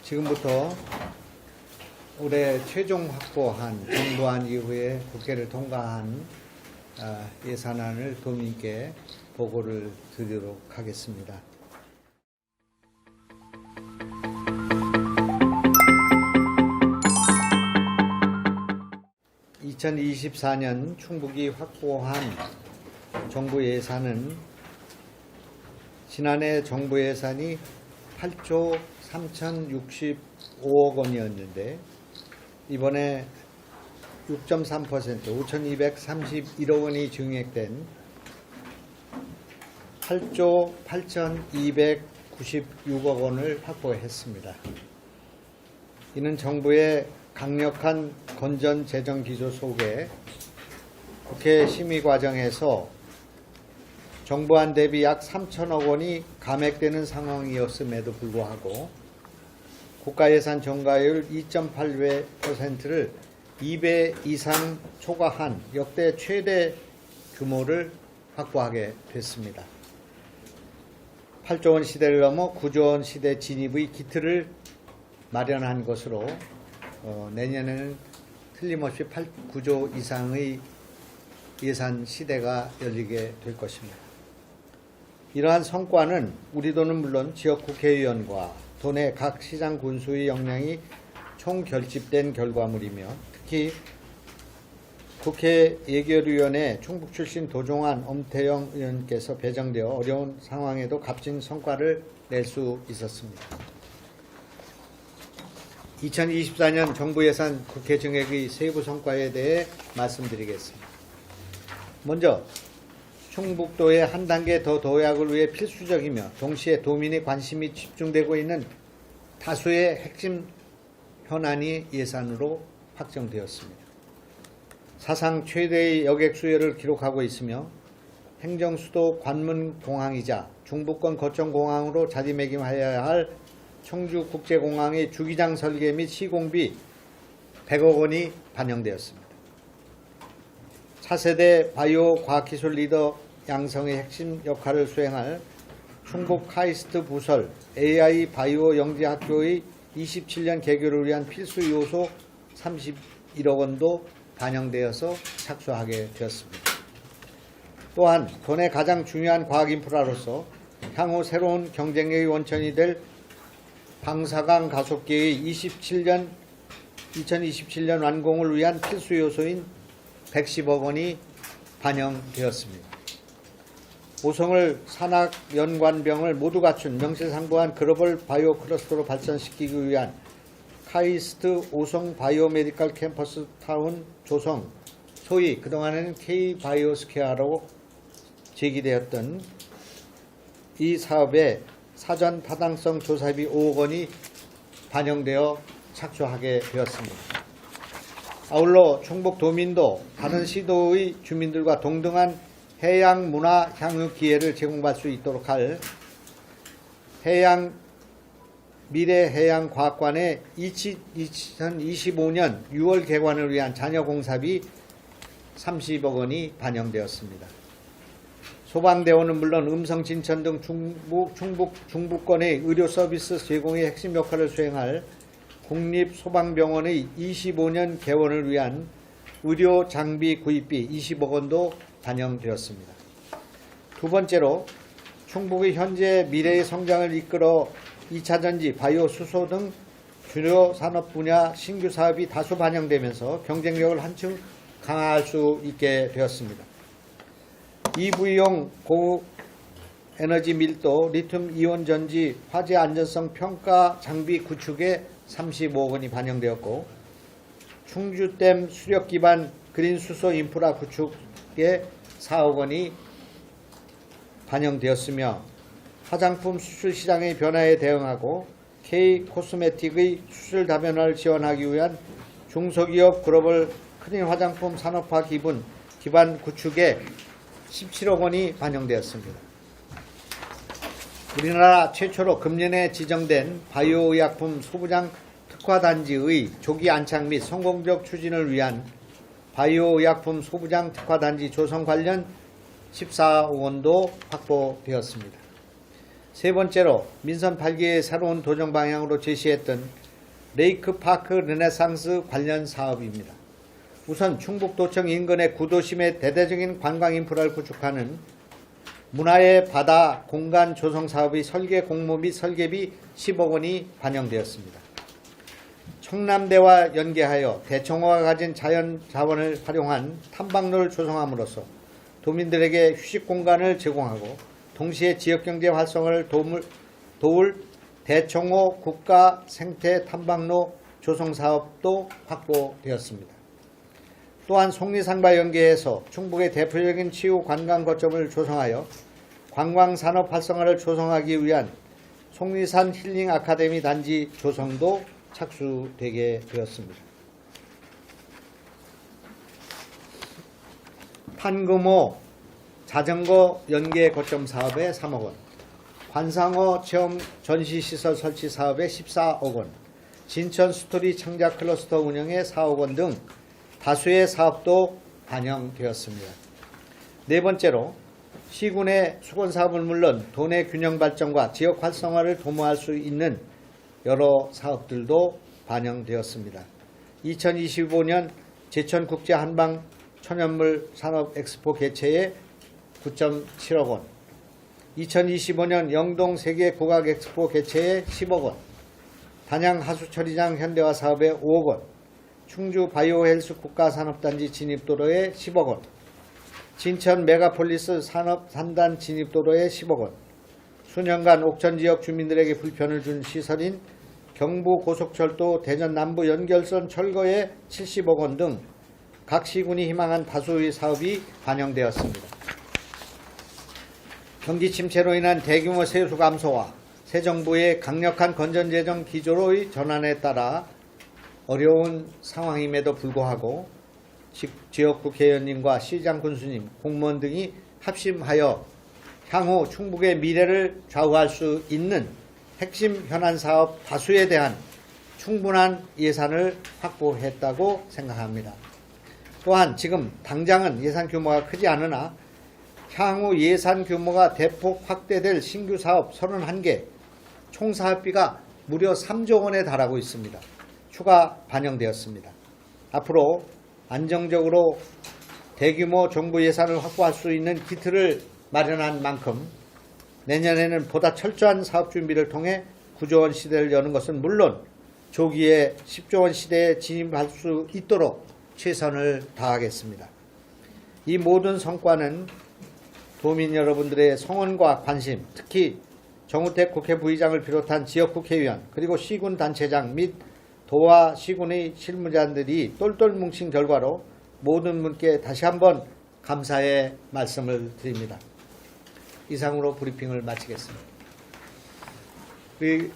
지금부터 올해 최종 확보한 정부안 이후에 국회를 통과한 예산안을 도민께 보고를 드리도록 하겠습니다. (2024년) 충북이 확보한 정부 예산은 지난해 정부 예산이 8조 3,065억 원이었는데 이번에 6.3% 5,231억 원이 증액된 8조 8,296억 원을 확보했습니다. 이는 정부의 강력한 건전 재정 기조 속에 국회 심의 과정에서 정부안 대비 약 3천억 원이 감액되는 상황이었음에도 불구하고 국가예산 증가율 2.8%를 2배 이상 초과한 역대 최대 규모를 확보하게 됐습니다. 8조 원 시대를 넘어 9조 원 시대 진입의 기틀을 마련한 것으로 내년에는 틀림없이 9조 이상의 예산 시대가 열리게 될 것입니다. 이러한 성과는 우리 도는 물론 지역 국회의원과 도내 각 시장 군수의 역량이 총결집된 결과물이며 특히 국회 예결위원회 충북 출신 도종환, 엄태영 의원께서 배정되어 어려운 상황에도 값진 성과를 낼 수 있었습니다. 2024년 정부 예산 국회 증액의 세부 성과에 대해 말씀드리겠습니다. 먼저 충북도의 한 단계 더 도약을 위해 필수적이며 동시에 도민의 관심이 집중되고 있는 다수의 핵심 현안이 예산으로 확정되었습니다. 사상 최대의 여객 수요를 기록하고 있으며 행정수도 관문공항이자 중부권 거점공항으로 자리매김하여야 할 청주국제공항의 주기장 설계 및 시공비 100억 원이 반영되었습니다. 차세대 바이오 과학기술 리더 양성의 핵심 역할을 수행할 충북 카이스트 부설 AI 바이오 영재학교의 27년 개교를 위한 필수 요소 31억 원도 반영되어서 착수하게 되었습니다. 또한 도내 가장 중요한 과학 인프라로서 향후 새로운 경쟁력의 원천이 될 방사강 가속기의 2027년 완공을 위한 필수 요소인 110억 원이 반영되었습니다. 오송을 산학연관병을 모두 갖춘 명실상부한 글로벌 바이오 클러스터로 발전시키기 위한 카이스트 오송 바이오메디컬 캠퍼스 타운 조성, 소위 그동안에는 K-바이오스퀘어로 제기되었던 이 사업에 사전 타당성 조사비 5억 원이 반영되어 착수하게 되었습니다. 아울러 충북도민도 다른 시도의 주민들과 동등한 해양 문화 향유 기회를 제공받을 수 있도록 할 미래해양과학관의 2025년 6월 개관을 위한 잔여공사비 30억 원이 반영되었습니다. 소방대원은 물론 음성 진천 등 중부권의 의료 서비스 제공의 핵심 역할을 수행할 국립소방병원의 25년 개원을 위한 의료 장비 구입비 20억 원도 반영되었습니다. 두 번째로 충북의 현재 미래의 성장을 이끌어 2차전지, 바이오 수소 등 주요 산업 분야 신규 사업이 다수 반영되면서 경쟁력을 한층 강화할 수 있게 되었습니다. EV용 고에너지 밀도, 리튬 이온 전지, 화재 안전성 평가 장비 구축에 35억 원이 반영되었고 충주댐 수력 기반 그린 수소 인프라 구축에 4억 원이 반영되었으며 화장품 수출 시장의 변화에 대응하고 K-코스메틱의 수출 다변화를 지원하기 위한 중소기업 글로벌 클린 화장품 산업화 기반 구축에 17억 원이 반영되었습니다. 우리나라 최초로 금년에 지정된 바이오의약품 소부장 특화단지의 조기 안착 및 성공적 추진을 위한 바이오의약품 소부장 특화단지 조성 관련 14억 원도 확보되었습니다. 세 번째로 민선 8기의 새로운 도정 방향으로 제시했던 레이크파크 르네상스 관련 사업입니다. 우선 충북도청 인근의 구도심의 대대적인 관광 인프라를 구축하는 문화의 바다 공간 조성 사업의 설계 공모 및 설계비 10억 원이 반영되었습니다. 청남대와 연계하여 대청호가 가진 자연 자원을 활용한 탐방로를 조성함으로써 도민들에게 휴식 공간을 제공하고 동시에 지역경제 활성화를 도울 대청호 국가 생태 탐방로 조성 사업도 확보되었습니다. 또한 속리산과 연계해서 충북의 대표적인 치유 관광 거점을 조성하여 관광산업 활성화를 조성하기 위한 속리산 힐링 아카데미 단지 조성도 착수되게 되었습니다. 판금호 자전거 연계 거점 사업에 3억 원, 관상어 체험 전시시설 설치 사업에 14억 원, 진천 스토리 창작 클러스터 운영에 4억 원 등 다수의 사업도 반영되었습니다. 네 번째로 시군의 수건사업은 물론 도내 균형 발전과 지역 활성화를 도모할 수 있는 여러 사업들도 반영되었습니다. 2025년 제천국제 한방 천연물 산업 엑스포 개최에 9.7억 원, 2025년 영동 세계 국악 엑스포 개최에 10억 원, 단양 하수처리장 현대화 사업에 5억 원, 충주 바이오헬스 국가산업단지 진입도로에 10억 원, 진천 메가폴리스 산업 3단 진입도로에 10억 원, 수년간 옥천지역 주민들에게 불편을 준 시설인 경부고속철도 대전 남부 연결선 철거에 70억 원 등 각 시군이 희망한 다수의 사업이 반영되었습니다. 경기 침체로 인한 대규모 세수 감소와 새 정부의 강력한 건전재정 기조로의 전환에 따라 어려운 상황임에도 불구하고 지역 국회의원님과 시장 군수님, 공무원 등이 합심하여 향후 충북의 미래를 좌우할 수 있는 핵심 현안 사업 다수에 대한 충분한 예산을 확보했다고 생각합니다. 또한 지금 당장은 예산 규모가 크지 않으나 향후 예산 규모가 대폭 확대될 신규 사업 31개, 총 사업비가 무려 3조 원에 달하고 있습니다. 추가 반영되었습니다. 앞으로 안정적으로 대규모 정부 예산을 확보할 수 있는 기틀을 마련한 만큼 내년에는 보다 철저한 사업 준비를 통해 9조 원 시대를 여는 것은 물론 조기에 10조 원 시대에 진입할 수 있도록 최선을 다하겠습니다. 이 모든 성과는 도민 여러분들의 성원과 관심, 특히 정우택 국회 부의장을 비롯한 지역 국회의원 그리고 시군 단체장 및 도와 시군의 실무자들이 똘똘 뭉친 결과로 모든 분께 다시 한번 감사의 말씀을 드립니다. 이상으로 브리핑을 마치겠습니다. 이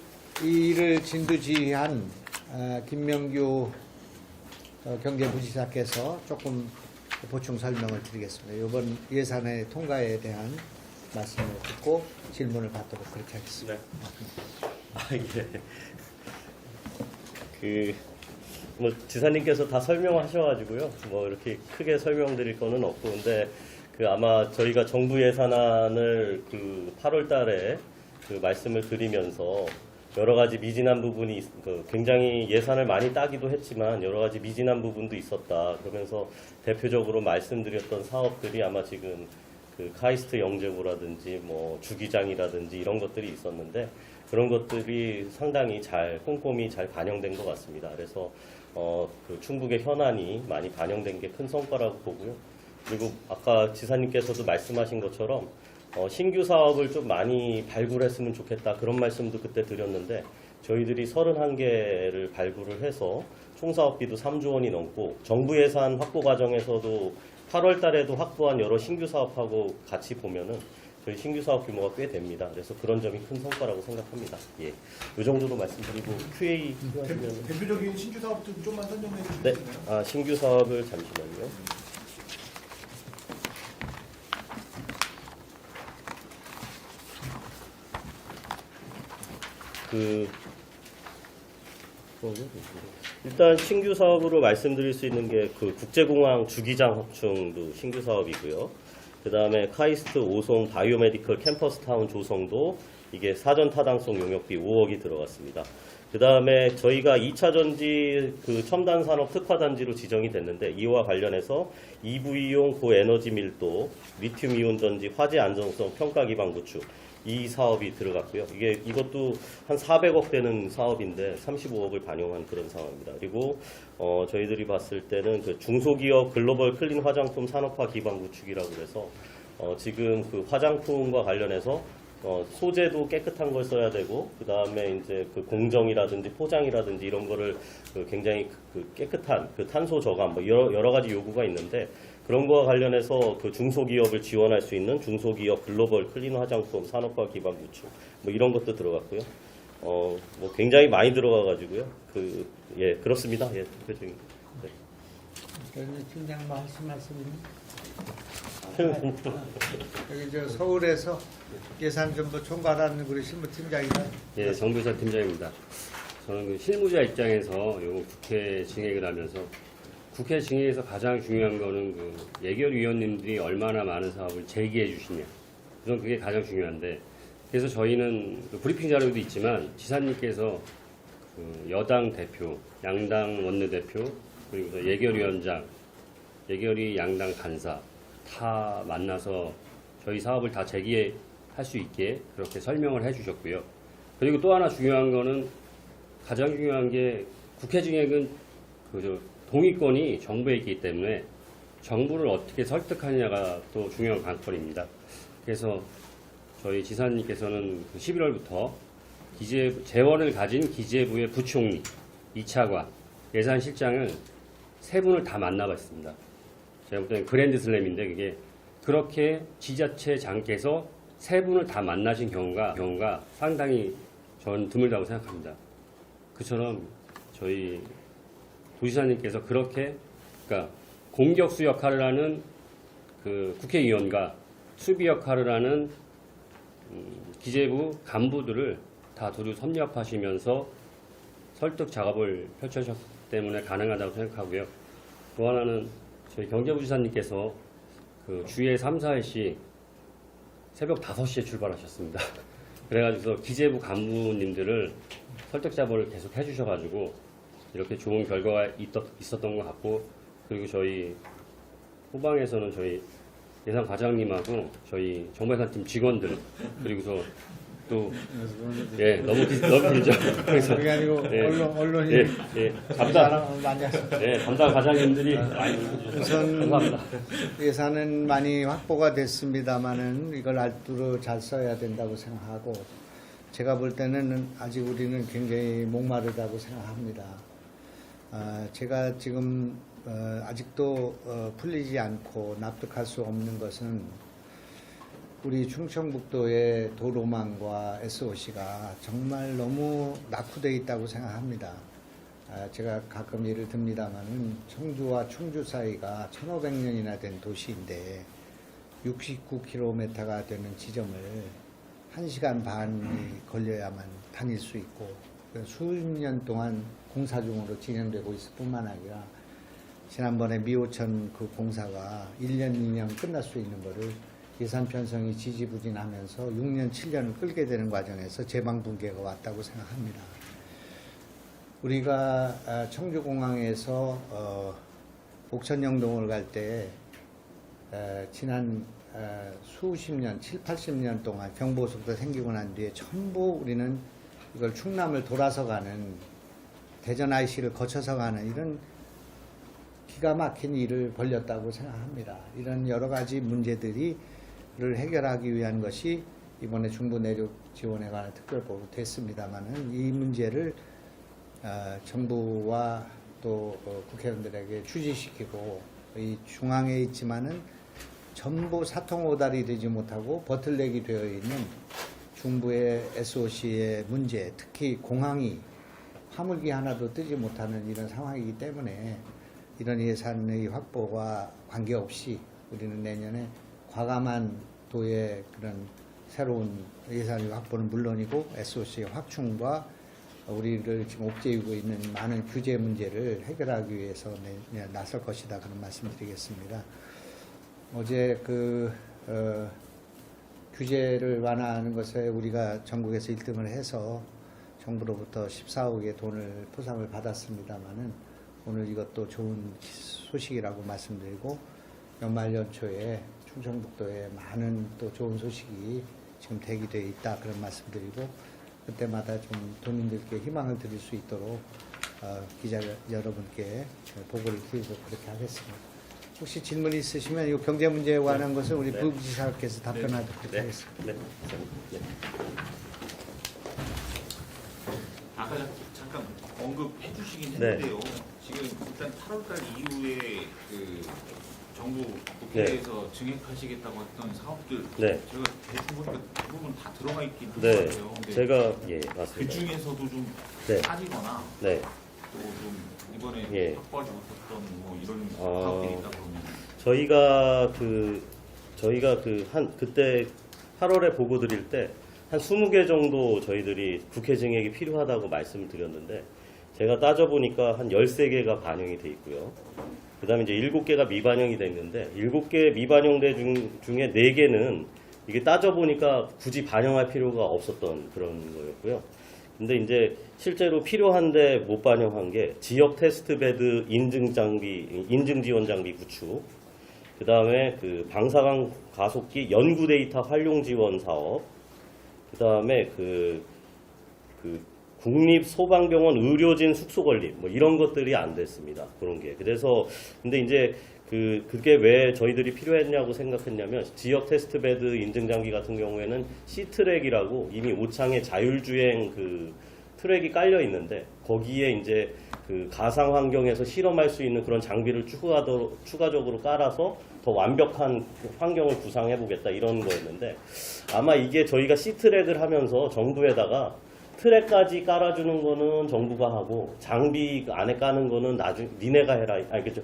일을 진두지휘한 김명규 경제부지사께서 조금 보충 설명을 드리겠습니다. 이번 예산의 통과에 대한 말씀을 듣고 질문을 받도록 그렇게 하겠습니다. 네. 뭐 지사님께서 다 설명하셔가지고요. 뭐 이렇게 크게 설명드릴 거는 없고, 근데 아마 저희가 정부 예산안을 8월달에 말씀을 드리면서 여러 가지 미진한 부분이 굉장히 예산을 많이 따기도 했지만 여러 가지 미진한 부분도 있었다. 그러면서 대표적으로 말씀드렸던 사업들이 아마 지금 카이스트 영재고라든지 뭐 주기장이라든지 이런 것들이 있었는데 그런 것들이 상당히 꼼꼼히 잘 반영된 것 같습니다. 그래서 충북의 현안이 많이 반영된 게 큰 성과라고 보고요. 그리고 아까 지사님께서도 말씀하신 것처럼 신규 사업을 좀 많이 발굴했으면 좋겠다 그런 말씀도 그때 드렸는데 저희들이 31개를 발굴을 해서 총 사업비도 3조 원이 넘고 정부 예산 확보 과정에서도 8월 달에도 확보한 여러 신규 사업하고 같이 보면은 저희 신규 사업 규모가 꽤 됩니다. 그래서 그런 점이 큰 성과라고 생각합니다. 예, 이 정도로 말씀드리고 QA 필요하시면 대표적인 신규 사업들 좀만 설명해 네, 주시겠나요? 신규 사업을 잠시만요. 일단 신규 사업으로 말씀드릴 수 있는 게 국제공항 주기장 확충도 신규 사업이고요. 그 다음에 카이스트 5송 바이오메디컬 캠퍼스타운 조성도 이게 사전 타당성 용역비 5억이 들어갔습니다. 그 다음에 저희가 2차 전지 그 첨단 산업 특화 단지로 지정이 됐는데 이와 관련해서 EV용 고에너지 밀도, 리튬 이온 전지 화재 안정성 평가 기반 구축 이 사업이 들어갔고요. 이것도 한 400억 되는 사업인데 35억을 반영한 그런 상황입니다. 그리고 저희들이 봤을 때는 그 중소기업 글로벌 클린 화장품 산업화 기반 구축이라고 해서 지금 그 화장품과 관련해서 소재도 깨끗한 걸 써야 되고 그 다음에 이제 그 공정이라든지 포장이라든지 이런 거를 굉장히 그 깨끗한 그 탄소 저감 뭐 여러 가지 요구가 있는데 그런 거와 관련해서 그 중소기업을 지원할 수 있는 중소기업 글로벌 클린 화장품 산업화 기반 구축 뭐 이런 것도 들어갔고요. 뭐 굉장히 많이 들어가가지고요. 예 그렇습니다. 예 투표 중에. 네. 팀장 말씀하시면 여기 저 서울에서 예산정보 총괄하는 우리 실무팀장이다. 예, 정부예산 팀장입니다. 저는 그 실무자 입장에서 요거 국회 증액을 하면서 국회 증액에서 가장 중요한 거는 그 예결위원님들이 얼마나 많은 사업을 제기해 주시냐. 우선 그게 가장 중요한데 그래서 저희는 그 브리핑 자료도 있지만 지사님께서 그 여당 대표, 양당 원내대표 그리고 예결위원장, 예결위 양당 간사 다 만나서 저희 사업을 다 제기할 수 있게 그렇게 설명을 해주셨고요. 그리고 또 하나 중요한 거는 가장 중요한 게 국회 증액은 그 동의권이 정부에 있기 때문에 정부를 어떻게 설득하느냐가 또 중요한 관건입니다. 그래서 저희 지사님께서는 11월부터 재원을 가진 기재부의 부총리, 2차관, 예산실장을 세 분을 다 만나봤습니다. 제가 볼 때는 그랜드 슬램인데 그게 그렇게 지자체장께서 세 분을 다 만나신 경우가 상당히 전 드물다고 생각합니다. 그처럼 저희 도지사님께서 그렇게 그러니까 공격수 역할을 하는 그 국회의원과 수비 역할을 하는 기재부 간부들을 다 두루 섭렵하시면서 설득 작업을 펼쳐주셨기 때문에 가능하다고 생각하고요. 또 하나는 저희 경제부지사님께서 그 주에 3, 4일씩 새벽 5시에 출발하셨습니다. 그래가지고 기재부 간부님들을 설득 작업을 계속 해주셔가지고 이렇게 좋은 결과가 있었던 것 같고 그리고 저희 후방에서는 저희 예산 과장님하고 저희 정부예산팀 직원들 그리고서 또 너무 길죠. 그래서 그게 아니고 언론이 담당 많이 하셨어요. 담당 과장님들이 많이 우선 감사합니다. 예산은 많이 확보가 됐습니다만은 이걸 알뚜로 잘 써야 된다고 생각하고 제가 볼 때는 아직 우리는 굉장히 목마르다고 생각합니다. 제가 지금 아직도 풀리지 않고 납득할 수 없는 것은 우리 충청북도의 도로망과 SOC가 정말 너무 낙후되어 있다고 생각합니다. 제가 가끔 예를 듭니다만은 청주와 충주 사이가 1500년이나 된 도시인데 69km가 되는 지점을 1시간 반이 걸려야만 다닐 수 있고 수십 년 동안 공사 중으로 진행되고 있을 뿐만 아니라 지난번에 미호천 그 공사가 1년, 2년 끝날 수 있는 거를 예산 편성이 지지부진하면서 6년, 7년을 끌게 되는 과정에서 재방붕괴가 왔다고 생각합니다. 우리가 청주공항에서 옥천영동을 갈 때 지난 수십 년, 7, 80년 동안 경부고속도로 생기고 난 뒤에 전부 우리는 이걸 충남을 돌아서 가는 대전 IC를 거쳐서 가는 이런 기가 막힌 일을 벌였다고 생각합니다. 이런 여러 가지 문제들을 해결하기 위한 것이 이번에 중부 내륙 지원에 관한 특별법으로 됐습니다만은 이 문제를 정부와 또 국회의원들에게 추진시키고 이 중앙에 있지만은 전부 사통오달이 되지 못하고 버틀넥이 되어 있는 중부의 SOC의 문제, 특히 공항이 화물기 하나도 뜨지 못하는 이런 상황이기 때문에 이런 예산의 확보와 관계없이 우리는 내년에 과감한 도의 그런 새로운 예산의 확보는 물론이고 SOC의 확충과 우리를 지금 옥죄이고 있는 많은 규제 문제를 해결하기 위해서 나설 것이다 그런 말씀드리겠습니다. 어제 규제를 완화하는 것에 우리가 전국에서 1등을 해서 정부로부터 14억의 돈을 포상을 받았습니다마는 오늘 이것도 좋은 소식이라고 말씀드리고 연말 연초에 충청북도에 많은 또 좋은 소식이 지금 대기되어 있다 그런 말씀드리고 그때마다 좀 도민들께 희망을 드릴 수 있도록 기자 여러분께 보고를 드리고 그렇게 하겠습니다. 혹시 질문 있으시면 이 경제 문제에 관한 것을 우리 네. 부지사께서 답변하도록 네. 하겠습니다. 네. 네. 아까 잠깐 언급해 주시긴 네. 했는데요. 지금 일단 8월달 이후에 그 정부 국회에서 증액하시겠다고 했던 사업들 네. 제가 대충 보니까 대부분 다 들어가 있긴 한 네. 것 같아요. 근데 제가 예, 그 맞습니다. 중에서도 좀 네. 빠지거나 네. 또 좀 이번에 예. 확보하지 못했던 뭐 이런 아. 사업들이 있다 그러면 저희가 그때 8월에 보고 드릴 때 한 20개 정도 저희들이 국회 증액이 필요하다고 말씀을 드렸는데 제가 따져보니까 한 13개가 반영이 돼 있고요. 그 다음에 이제 7개가 미반영이 돼 있는데 7개 미반영된 중에 4개는 이게 따져보니까 굳이 반영할 필요가 없었던 그런 거였고요. 근데 이제 실제로 필요한데 못 반영한 게 지역 테스트베드 인증 지원 장비 구축, 그 다음에 그 방사능 가속기 연구 데이터 활용 지원 사업, 그 다음에 그 국립소방병원 의료진 숙소 건립 뭐 이런 것들이 안 됐습니다. 그런 게. 그래서 근데 이제 그게 왜 저희들이 필요했냐고 생각했냐면 지역 테스트베드 인증 장비 같은 경우에는 C트랙이라고 이미 오창에 자율주행 그 트랙이 깔려 있는데 거기에 이제 그 가상 환경에서 실험할 수 있는 그런 장비를 추가적으로 깔아서 더 완벽한 환경을 구상해 보겠다 이런 거였는데 아마 이게 저희가 C트랙을 하면서 정부에다가 트랙까지 깔아주는 거는 정부가 하고 장비 그 안에 까는 거는 나중에 니네가 해라. 아니 그죠.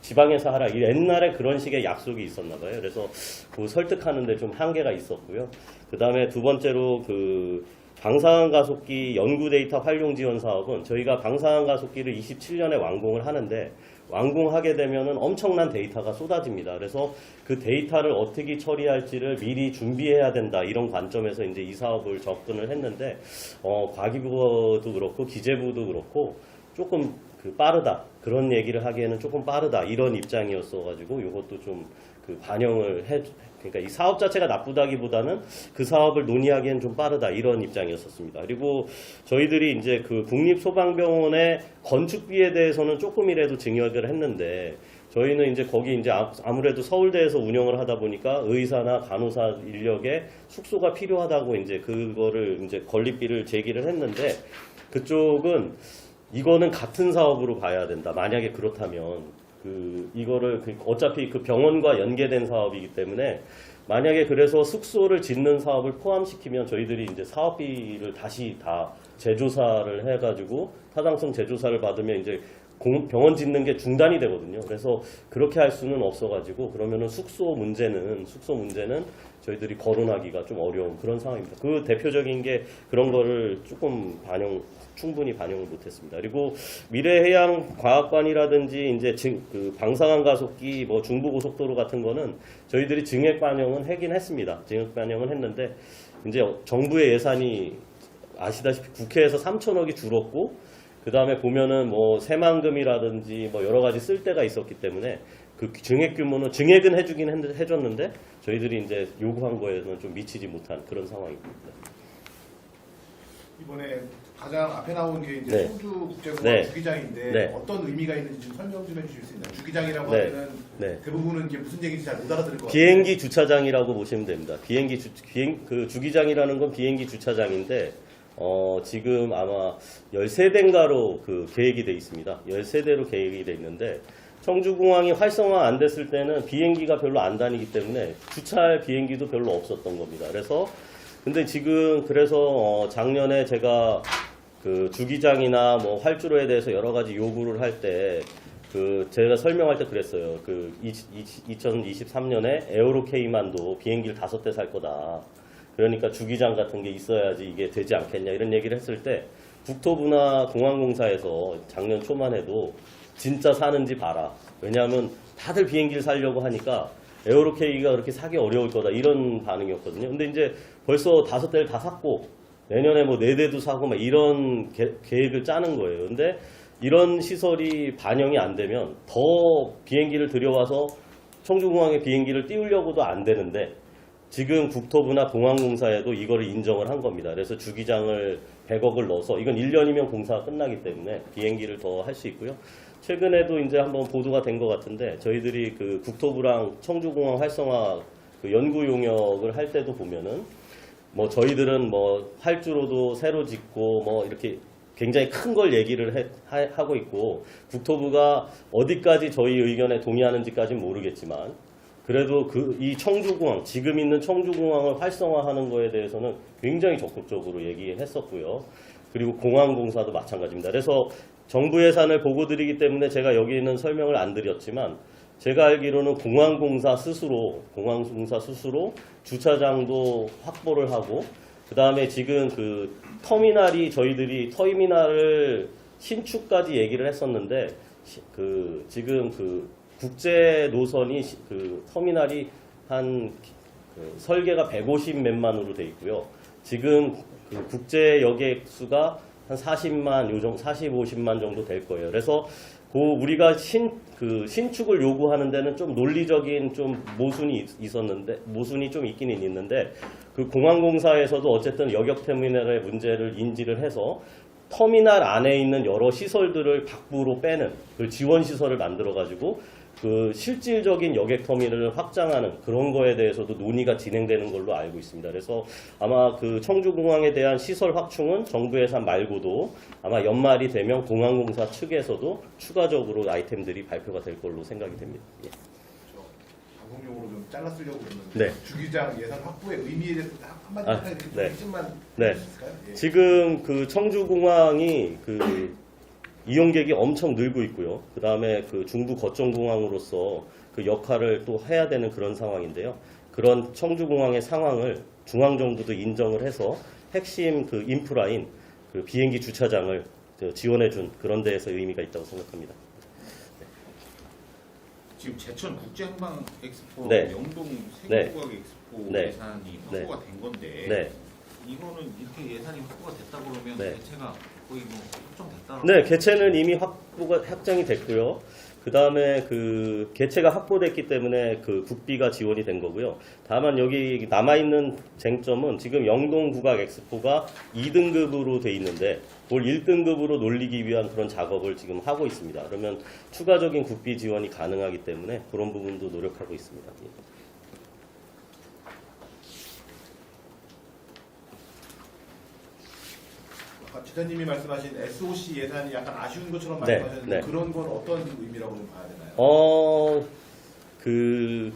지방에서 하라. 옛날에 그런 식의 약속이 있었나 봐요. 그래서 그 설득하는데 좀 한계가 있었고요. 그 다음에 두 번째로 그 방사능 가속기 연구 데이터 활용 지원 사업은 저희가 방사능 가속기를 27년에 완공을 하는데 완공하게 되면은 엄청난 데이터가 쏟아집니다. 그래서 그 데이터를 어떻게 처리할지를 미리 준비해야 된다. 이런 관점에서 이제 이 사업을 접근을 했는데, 과기부도 그렇고 기재부도 그렇고 조금 빠르다. 그런 얘기를 하기에는 조금 빠르다. 이런 입장이었어가지고 이것도 좀 반영을 그러니까 이 사업 자체가 나쁘다기보다는 그 사업을 논의하기엔 좀 빠르다 이런 입장이었었습니다. 그리고 저희들이 이제 그 국립소방병원의 건축비에 대해서는 조금이라도 증액을 했는데 저희는 이제 거기 이제 아무래도 서울대에서 운영을 하다 보니까 의사나 간호사 인력의 숙소가 필요하다고 이제 그거를 이제 건립비를 제기를 했는데 그쪽은 이거는 같은 사업으로 봐야 된다. 만약에 그렇다면 이거를 어차피 그 병원과 연계된 사업이기 때문에 만약에 그래서 숙소를 짓는 사업을 포함시키면 저희들이 이제 사업비를 다시 다 재조사를 해가지고 타당성 재조사를 받으면 이제 병원 짓는 게 중단이 되거든요. 그래서 그렇게 할 수는 없어가지고 그러면은 숙소 문제는 저희들이 거론하기가 좀 어려운 그런 상황입니다. 그 대표적인 게 그런 거를 조금 충분히 반영을 못했습니다. 그리고 미래해양과학관이라든지 이제 그 방사능 가속기 뭐 중부고속도로 같은 거는 저희들이 증액 반영은 하긴 했습니다. 증액 반영은 했는데 이제 정부의 예산이 아시다시피 국회에서 3천억이 줄었고 그 다음에 보면은 뭐 새만금이라든지 뭐 여러 가지 쓸 데가 있었기 때문에 그 증액 규모는 증액은 해줬는데 저희들이 이제 요구한 거에는 좀 미치지 못한 그런 상황입니다. 이번에 가장 앞에 나온 게 이제 네. 청주국제공항 네. 주기장인데 네. 어떤 의미가 있는지 좀 설명 좀 해주실 수 있나요? 주기장이라고 네. 하면은 네. 대부분은 이게 무슨 얘기인지 잘 못 알아들을 것 같아요. 비행기 주차장이라고 보시면 됩니다. 그 주기장이라는 건 비행기 주차장인데 지금 아마 13대인가로 그 계획이 돼 있습니다. 13대로 계획이 돼 있는데 청주공항이 활성화 안 됐을 때는 비행기가 별로 안 다니기 때문에 주차할 비행기도 별로 없었던 겁니다. 근데 지금 작년에 제가 그 주기장이나 뭐 활주로에 대해서 여러 가지 요구를 할 때 제가 설명할 때 그랬어요. 2023년에 에어로케이만도 비행기를 5대 살 거다. 그러니까 주기장 같은 게 있어야지 이게 되지 않겠냐 이런 얘기를 했을 때 국토부나 공항공사에서 작년 초만 해도 진짜 사는지 봐라. 왜냐하면 다들 비행기를 사려고 하니까 에어로케이가 그렇게 사기 어려울 거다 이런 반응이었거든요. 근데 이제 벌써 5대를 다 샀고 내년에 뭐 4대도 사고 막 이런 계획을 짜는 거예요. 근데 이런 시설이 반영이 안 되면 더 비행기를 들여와서 청주공항에 비행기를 띄우려고도 안 되는데 지금 국토부나 공항공사에도 이거를 인정을 한 겁니다. 그래서 주기장을 100억을 넣어서 이건 1년이면 공사가 끝나기 때문에 비행기를 더 할 수 있고요. 최근에도 이제 한번 보도가 된 것 같은데 저희들이 그 국토부랑 청주공항 활성화 그 연구 용역을 할 때도 보면은 뭐 저희들은 뭐 활주로도 새로 짓고 뭐 이렇게 굉장히 큰 걸 얘기를 하고 있고 국토부가 어디까지 저희 의견에 동의하는지까지는 모르겠지만 그래도 이 청주공항, 지금 있는 청주공항을 활성화하는 거에 대해서는 굉장히 적극적으로 얘기했었고요. 그리고 공항공사도 마찬가지입니다. 그래서 정부 예산을 보고 드리기 때문에 제가 여기는 설명을 안 드렸지만 제가 알기로는 공항공사 스스로 주차장도 확보를 하고 그 다음에 지금 그 터미널이 저희들이 터미널을 신축까지 얘기를 했었는데 지금 그 국제 노선이 그 터미널이 한 설계가 150 몇만으로 돼 있고요. 지금 그 국제 여객 수가 한 40만 50만 정도 될 거예요. 그래서 우리가 신축을 요구하는 데는 좀 논리적인 좀 모순이 좀 있기는 있는데 그 공항공사에서도 어쨌든 여객터미널의 문제를 인지를 해서 터미널 안에 있는 여러 시설들을 밖으로 빼는 그 지원 시설을 만들어 가지고 그 실질적인 여객터미널을 확장하는 그런 거에 대해서도 논의가 진행되는 걸로 알고 있습니다. 그래서 아마 그 청주공항에 대한 시설 확충은 정부 예산 말고도 아마 연말이 되면 공항공사 측에서도 추가적으로 아이템들이 발표가 될 걸로 생각이 됩니다. 예. 방송용으로 좀 잘라 쓰려고 그랬는데 네. 주기장 예산 확보의 의미에 대해서 한마디 네. 말씀만 네. 해주실까요? 예. 지금 그 청주공항이 그 이용객이 엄청 늘고 있고요. 그 다음에 그 중부 거점공항으로서 그 역할을 또 해야 되는 그런 상황인데요. 그런 청주공항의 상황을 중앙정부도 인정을 해서 핵심 그 인프라인 그 비행기 주차장을 지원해준 그런 데에서 의미가 있다고 생각합니다. 지금 제천 국제항공 엑스포, 네. 영동 네. 세계국악 엑스포 네. 예산이 확보가 된 건데 네. 이거는 이렇게 예산이 확보가 됐다 그러면 네. 대체가 거의 뭐 확정됐다. 네, 개체는 이미 확정이 됐고요. 그 다음에 그 개체가 확보됐기 때문에 그 국비가 지원이 된 거고요. 다만 여기 남아있는 쟁점은 지금 영동 국악 엑스포가 2등급으로 돼 있는데 그걸 1등급으로 놀리기 위한 그런 작업을 지금 하고 있습니다. 그러면 추가적인 국비 지원이 가능하기 때문에 그런 부분도 노력하고 있습니다. 아까 지사님이 말씀하신 SOC 예산이 약간 아쉬운 것처럼 네, 말씀하셨는데 네. 그런 건 어떤 의미라고 좀 봐야 되나요? 그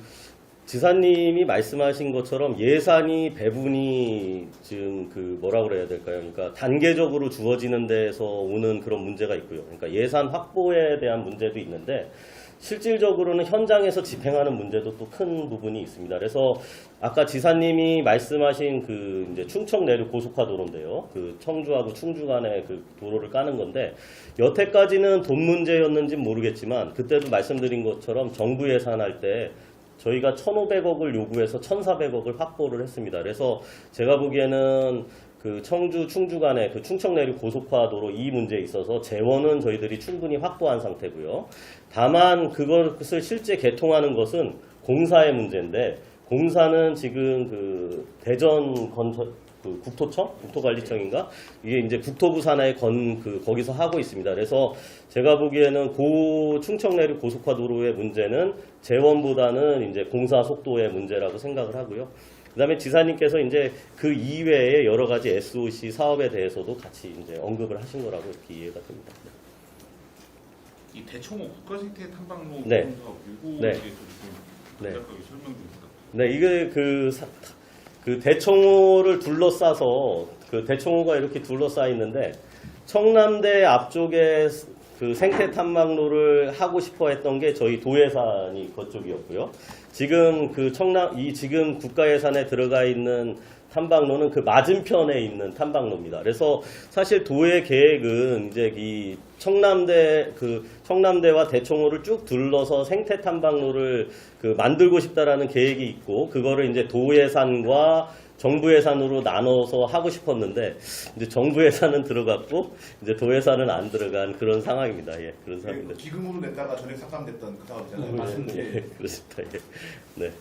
지사님이 말씀하신 것처럼 예산이 배분이 지금 그 뭐라 그래야 될까요? 그러니까 단계적으로 주어지는 데에서 오는 그런 문제가 있고요. 그러니까 예산 확보에 대한 문제도 있는데 실질적으로는 현장에서 집행하는 문제도 또 큰 부분이 있습니다. 그래서 아까 지사님이 말씀하신 그 이제 충청 내륙 고속화도로인데요. 그 청주하고 충주 간의 그 도로를 까는 건데 여태까지는 돈 문제였는지 모르겠지만 그때도 말씀드린 것처럼 정부 예산할 때 저희가 1,500억을 요구해서 1,400억을 확보를 했습니다. 그래서 제가 보기에는 그 청주, 충주 간의 그 충청 내륙 고속화도로 이 문제에 있어서 재원은 저희들이 충분히 확보한 상태고요. 다만 그것을 실제 개통하는 것은 공사의 문제인데 공사는 지금 그 대전 그 국토관리청인가 이게 이제 국토부 산하의 거기서 하고 있습니다. 그래서 제가 보기에는 충청 내륙 고속화도로의 문제는 재원보다는 이제 공사 속도의 문제라고 생각을 하고요. 그다음에 지사님께서 이제 그 이외에 여러 가지 SOC 사업에 대해서도 같이 이제 언급을 하신 거라고 이렇게 이해가 됩니다. 이 대청호 국가생태 탐방로 네. 사업 이거 네. 대해서 좀 네. 간략하게 설명 좀 부탁드립니다. 네, 이게 그 대청호를 둘러싸서 그 대청호가 이렇게 둘러싸 있는데 청남대 앞쪽에 그 생태 탐방로를 하고 싶어 했던 게 저희 도예산이 그쪽이었고요. 지금 그 지금 국가 예산에 들어가 있는 탐방로는 그 맞은편에 있는 탐방로입니다. 그래서 사실 도의 계획은 이제 이 청남대와 대청호를 쭉 둘러서 생태 탐방로를 만들고 싶다라는 계획이 있고, 그거를 이제 도 예산과 정부 예산으로 나눠서 하고 싶었는데, 이제 정부 예산은 들어갔고 이제 도 예산은 안 들어간 그런 상황입니다. 예, 그런 상황입니다. 기금으로 냈다가 전액 삭감됐던 그 사업이잖아요. 맞습니다. 예, 그렇습니다. 예. 네.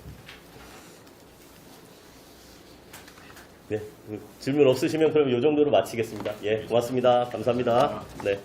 네. 질문 없으시면 그럼 이 정도로 마치겠습니다. 예, 고맙습니다. 감사합니다. 네.